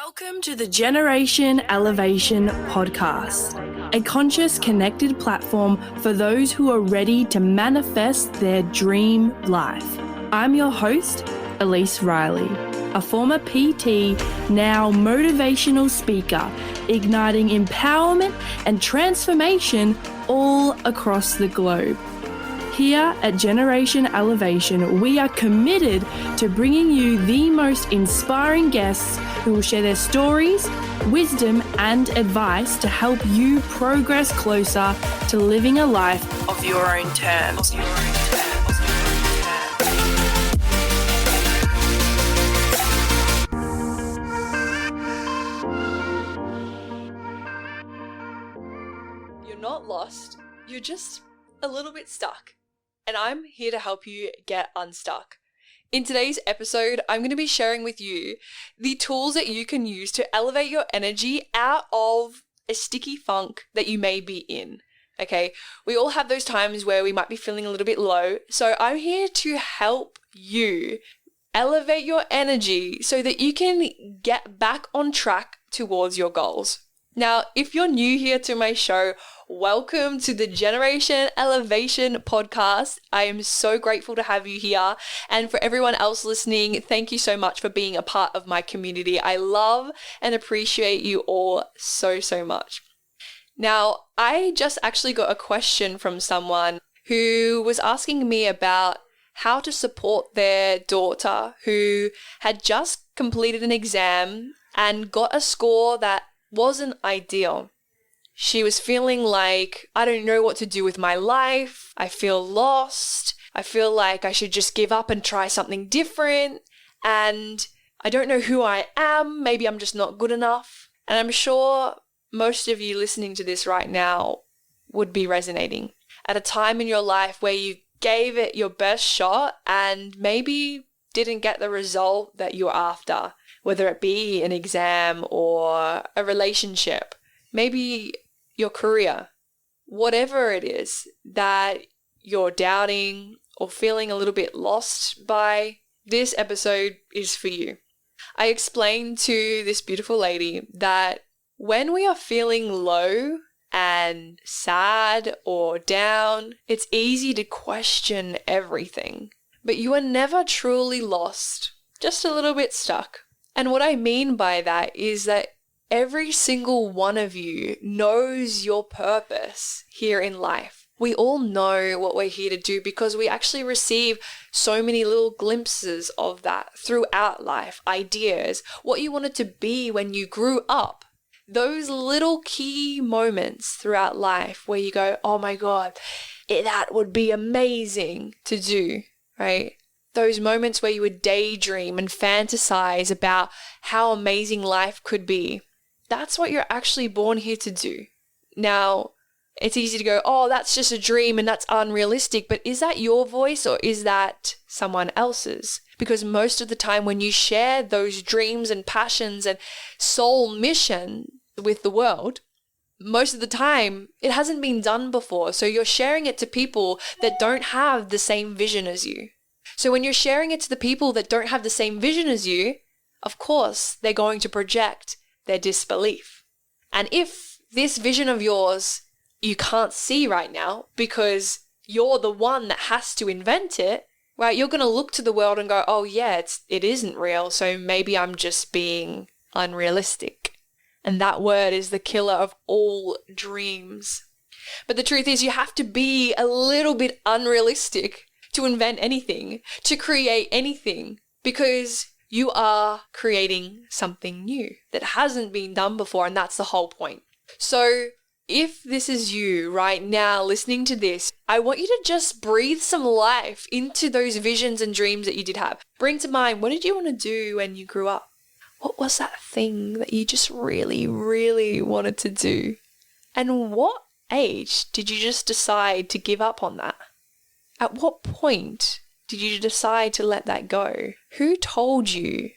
Welcome to the Generation Elevation podcast, a conscious, connected platform for those who are ready to manifest their dream life. I'm your host, Elise Riley, a former PT, now motivational speaker, igniting empowerment and transformation all across the globe. Here at Generation Elevation, we are committed to bringing you the most inspiring guests who will share their stories, wisdom, and advice to help you progress closer to living a life of your own terms. You're not lost, you're just a little bit stuck. And I'm here to help you get unstuck. In today's episode, I'm going to be sharing with you the tools that you can use to elevate your energy out of a sticky funk that you may be in. Okay, we all have those times where we might be feeling a little bit low. So I'm here to help you elevate your energy so that you can get back on track towards your goals. Now, if you're new here to my show, welcome to the Generation Elevation podcast. I am so grateful to have you here. And for everyone else listening, thank you so much for being a part of my community. I love and appreciate you all so, so much. Now, I just actually got a question from someone who was asking me about how to support their daughter who had just completed an exam and got a score that wasn't ideal. She was feeling like, I don't know what to do with my life. I feel lost. I feel like I should just give up and try something different. And I don't know who I am. Maybe I'm just not good enough. And I'm sure most of you listening to this right now would be resonating at a time in your life where you gave it your best shot and maybe didn't get the result that you're after. Whether it be an exam or a relationship, maybe your career, whatever it is that you're doubting or feeling a little bit lost by, this episode is for you. I explained to this beautiful lady that when we are feeling low and sad or down, it's easy to question everything, but you are never truly lost, just a little bit stuck. And what I mean by that is that every single one of you knows your purpose here in life. We all know what we're here to do because we actually receive so many little glimpses of that throughout life, ideas, what you wanted to be when you grew up. Those little key moments throughout life where you go, oh my God, that would be amazing to do, right? Those moments where you would daydream and fantasize about how amazing life could be. That's what you're actually born here to do. Now, it's easy to go, oh, that's just a dream and that's unrealistic. But is that your voice or is that someone else's? Because most of the time when you share those dreams and passions and soul mission with the world, most of the time it hasn't been done before. So you're sharing it to people that don't have the same vision as you. So when you're sharing it to the people that don't have the same vision as you, of course, they're going to project their disbelief. And if this vision of yours you can't see right now because you're the one that has to invent it, right? You're going to look to the world and go, oh yeah, it isn't real. So maybe I'm just being unrealistic. And that word is the killer of all dreams. But the truth is you have to be a little bit unrealistic to invent anything, to create anything, because you are creating something new that hasn't been done before, and that's the whole point. So if this is you right now listening to this, I want you to just breathe some life into those visions and dreams that you did have. Bring to mind, what did you want to do when you grew up? What was that thing that you just really, really wanted to do? And what age did you just decide to give up on that? At what point did you decide to let that go? Who told you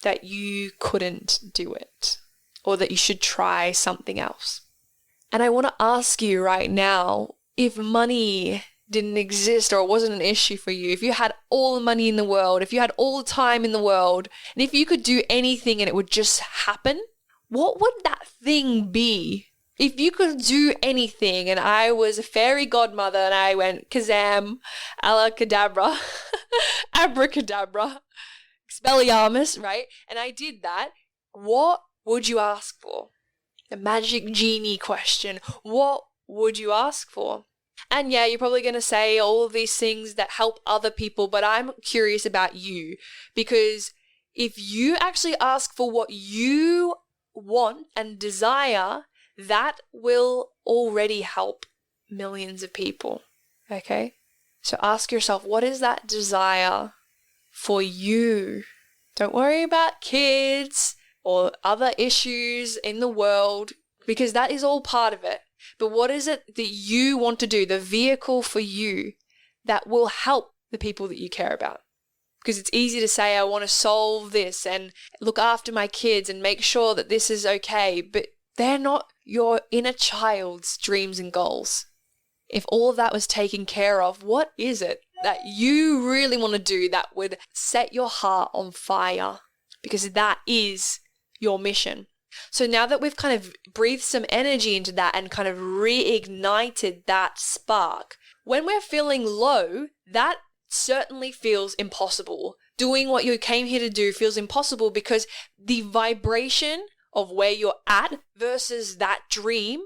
that you couldn't do it or that you should try something else? And I want to ask you right now, if money didn't exist or it wasn't an issue for you, if you had all the money in the world, if you had all the time in the world, and if you could do anything and it would just happen, what would that thing be? If you could do anything and I was a fairy godmother and I went kazam, alakadabra, abracadabra, expelliarmus, right? And I did that, what would you ask for? The magic genie question. What would you ask for? And yeah, you're probably going to say all of these things that help other people, but I'm curious about you, because if you actually ask for what you want and desire, that will already help millions of people. Okay? So ask yourself, what is that desire for you? Don't worry about kids or other issues in the world, because that is all part of it. But what is it that you want to do, the vehicle for you that will help the people that you care about? Because it's easy to say, I want to solve this and look after my kids and make sure that this is okay, but they're not your inner child's dreams and goals. If all of that was taken care of, what is it that you really want to do that would set your heart on fire? Because that is your mission. So now that we've kind of breathed some energy into that and kind of reignited that spark, when we're feeling low, that certainly feels impossible. Doing what you came here to do feels impossible because the vibration of where you're at versus that dream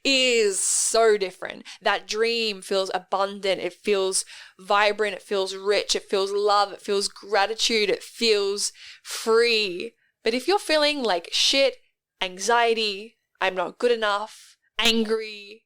is so different. That dream feels abundant, it feels vibrant, it feels rich, it feels love, it feels gratitude, it feels free. But if you're feeling like shit, anxiety, I'm not good enough, angry,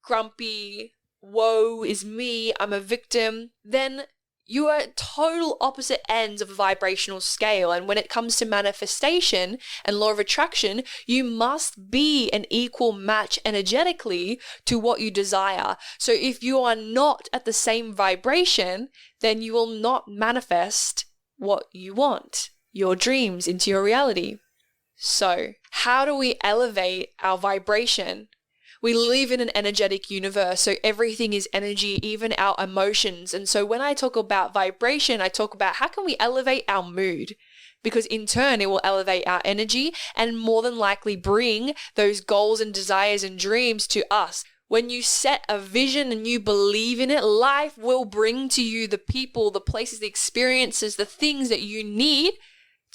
grumpy, woe is me, I'm a victim, then you are at total opposite ends of a vibrational scale. And when it comes to manifestation and law of attraction, you must be an equal match energetically to what you desire. So if you are not at the same vibration, then you will not manifest what you want, your dreams, into your reality. So how do we elevate our vibration? We live in an energetic universe, so everything is energy, even our emotions. And so when I talk about vibration, I talk about how can we elevate our mood? Because in turn, it will elevate our energy and more than likely bring those goals and desires and dreams to us. When you set a vision and you believe in it, life will bring to you the people, the places, the experiences, the things that you need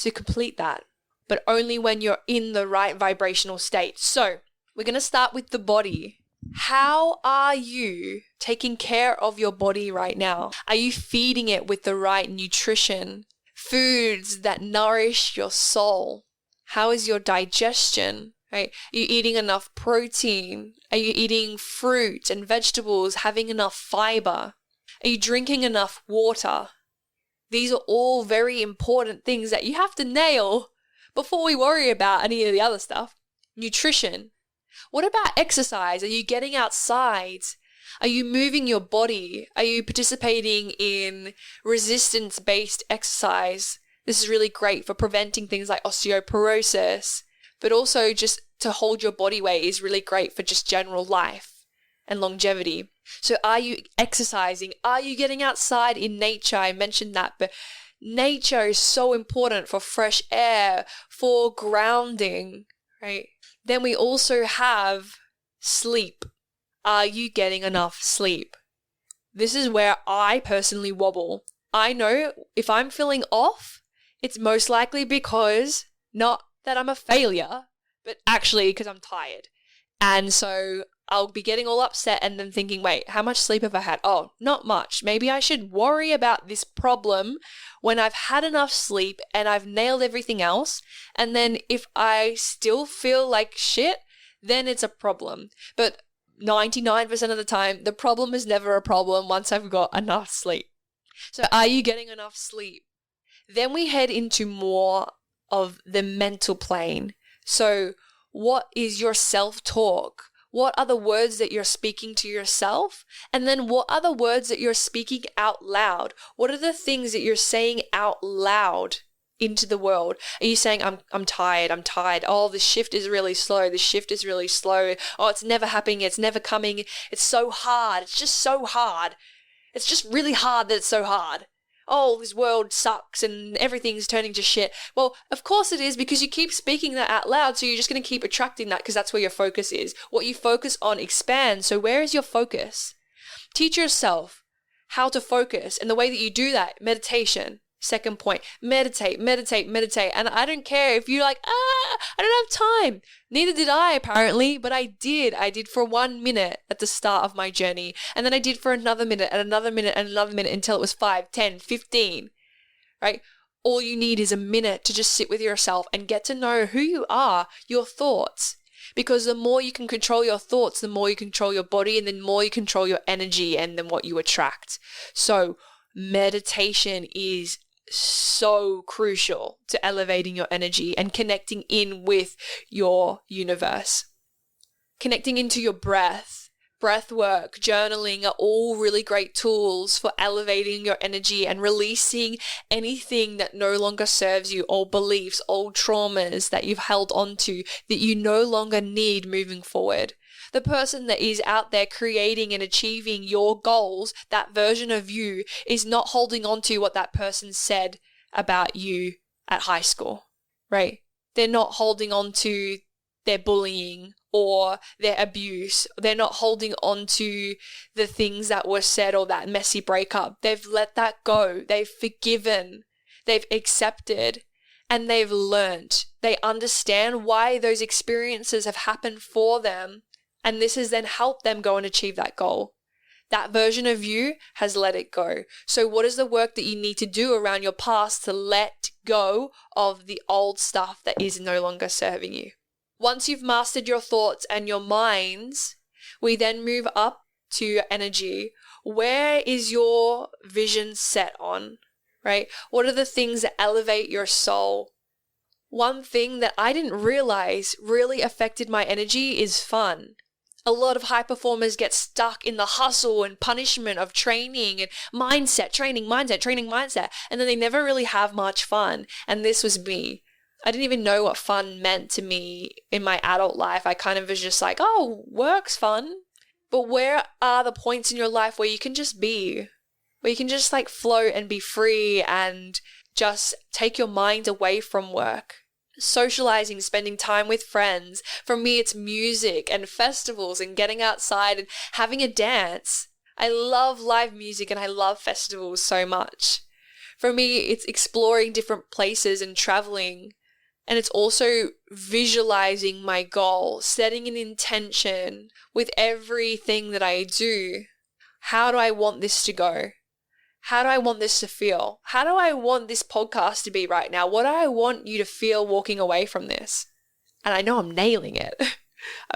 to complete that. But only when you're in the right vibrational state. So we're going to start with the body. How are you taking care of your body right now? Are you feeding it with the right nutrition? Foods that nourish your soul? How is your digestion? Right? Are you eating enough protein? Are you eating fruit and vegetables, having enough fiber? Are you drinking enough water? These are all very important things that you have to nail before we worry about any of the other stuff. Nutrition. What about exercise? Are you getting outside? Are you moving your body? Are you participating in resistance-based exercise? This is really great for preventing things like osteoporosis, but also just to hold your body weight is really great for just general life and longevity. So are you exercising? Are you getting outside in nature? I mentioned that, but nature is so important for fresh air, for grounding, right? Then we also have sleep. Are you getting enough sleep? This is where I personally wobble. I know if I'm feeling off, it's most likely because not that I'm a failure, but actually because I'm tired. And so I'll be getting all upset and then thinking, wait, how much sleep have I had? Oh, not much. Maybe I should worry about this problem when I've had enough sleep and I've nailed everything else. And then if I still feel like shit, then it's a problem. But 99% of the time, the problem is never a problem once I've got enough sleep. So are you getting enough sleep? Then we head into more of the mental plane. So what is your self-talk? What are the words that you're speaking to yourself? And then what are the words that you're speaking out loud? What are the things that you're saying out loud into the world? Are you saying, I'm tired, I'm tired. Oh, the shift is really slow. The shift is really slow. Oh, it's never happening. It's never coming. It's so hard. It's just so hard. It's just really hard that it's so hard. Oh, this world sucks and everything's turning to shit. Well, of course it is, because you keep speaking that out loud, so you're just going to keep attracting that because that's where your focus is. What you focus on expands, so where is your focus? Teach yourself how to focus, and the way that you do that, meditation. Second point, meditate. And I don't care if you're like, I don't have time. Neither did I, apparently, but I did. I did for 1 minute at the start of my journey. And then I did for another minute and another minute and another minute until it was 5, 10, 15, right? All you need is a minute to just sit with yourself and get to know who you are, your thoughts. Because the more you can control your thoughts, the more you control your body, and the more you control your energy, and then what you attract. So meditation is so crucial to elevating your energy and connecting in with your universe. Connecting into your breath work, journaling are all really great tools for elevating your energy and releasing anything that no longer serves you, old beliefs, old traumas that you've held onto that you no longer need moving forward. The person that is out there creating and achieving your goals, that version of you, is not holding on to what that person said about you at high school, right? They're not holding on to their bullying or their abuse. They're not holding on to the things that were said or that messy breakup. They've let that go. They've forgiven. They've accepted. And they've learned. They understand why those experiences have happened for them. And this has then helped them go and achieve that goal. That version of you has let it go. So what is the work that you need to do around your past to let go of the old stuff that is no longer serving you? Once you've mastered your thoughts and your minds, we then move up to your energy. Where is your vision set on, right? What are the things that elevate your soul? One thing that I didn't realize really affected my energy is fun. A lot of high performers get stuck in the hustle and punishment of training and training mindset, and then they never really have much fun. And this was me. I didn't even know what fun meant to me in my adult life. I kind of was just like, oh, work's fun. But where are the points in your life where you can just be, where you can just like float and be free and just take your mind away from work? Socializing, spending time with friends. For me, it's music and festivals and getting outside and having a dance. I love live music and I love festivals so much. For me, it's exploring different places and traveling. And it's also visualizing my goal, setting an intention with everything that I do. How do I want this to go? How do I want this to feel? How do I want this podcast to be right now? What do I want you to feel walking away from this? And I know I'm nailing it.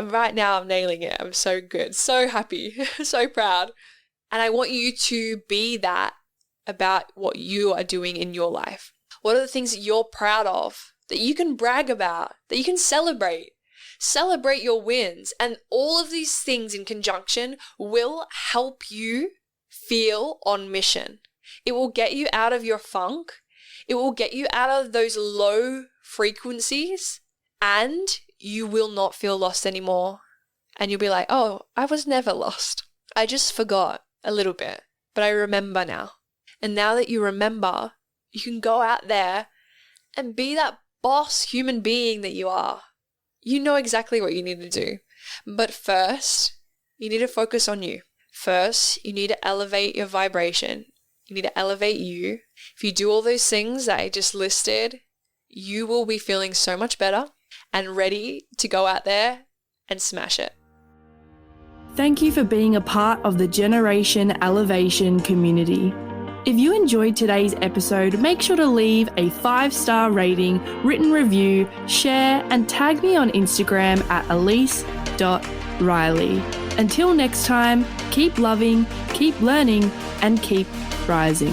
Right now I'm nailing it. I'm so good, so happy, so proud. And I want you to be that about what you are doing in your life. What are the things that you're proud of, that you can brag about, that you can celebrate? Celebrate your wins. And all of these things in conjunction will help you feel on mission. It will get you out of your funk. It will get you out of those low frequencies, and you will not feel lost anymore. And you'll be like, oh, I was never lost. I just forgot a little bit, but I remember now. And now that you remember, you can go out there and be that boss human being that you are. You know exactly what you need to do. But first, you need to focus on you. First, you need to elevate your vibration. You need to elevate you. If you do all those things that I just listed, you will be feeling so much better and ready to go out there and smash it. Thank you for being a part of the Generation Elevation community. If you enjoyed today's episode, make sure to leave a 5-star rating, written review, share, and tag me on Instagram at elise.riley. Until next time, keep loving, keep learning, and keep rising.